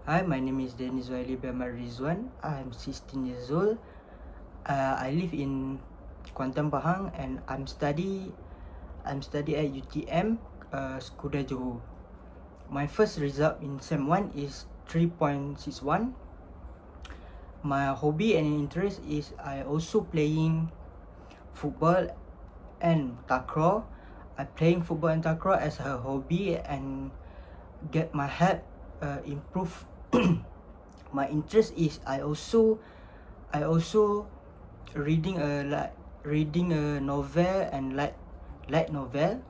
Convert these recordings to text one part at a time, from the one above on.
Hi, my name is Dennis Waili Behmad Rizwan. I'm 16 years old. I live in Kuantan Pahang and I'm study at UTM, Skoda Johor. My first result in Sem 1 is 3.61. My hobby and interest is I also playing football and takraw. I playing football and takraw as a hobby and get my health improve. My interest is I also reading a novel and light novel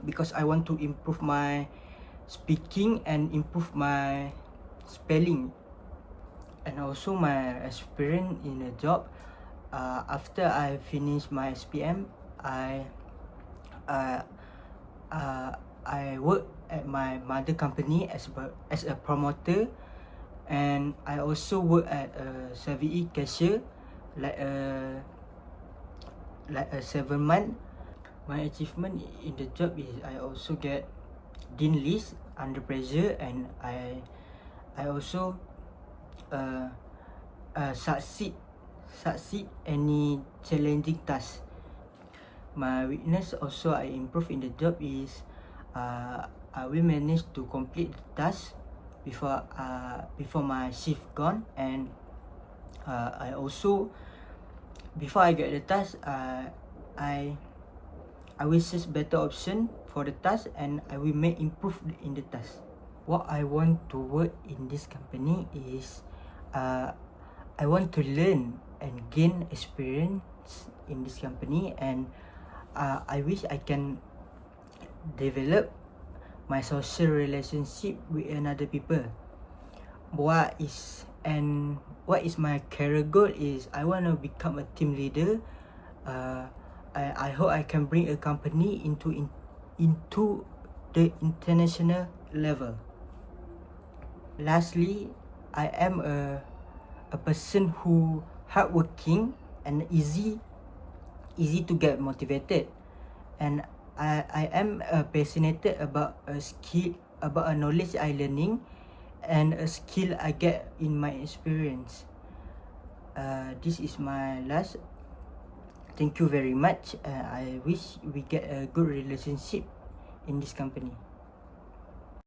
because I want to improve my speaking and improve my spelling, and also my experience in a job. After I finish my SPM, I work at my mother company as a promoter, and I also work at a CVE cashier like a 7 month. My achievement in the job is I also get dean list under pressure, and I also succeed any challenging task. My weakness also I improve in the job is I will manage to complete the task before my shift gone, and I also before I get the task I will search better option for the task, and I will make improve in the task. What I want to work in this company is I want to learn and gain experience in this company, and I wish I can develop my social relationship with another people. What is my career goal is I want to become a team leader. I hope I can bring a company into the international level. Lastly, I am a person who hardworking and easy to get motivated, and I am passionate about a skill, about a knowledge I learning, and a skill I get in my experience. This is my last. Thank you very much. I wish we get a good relationship in this company.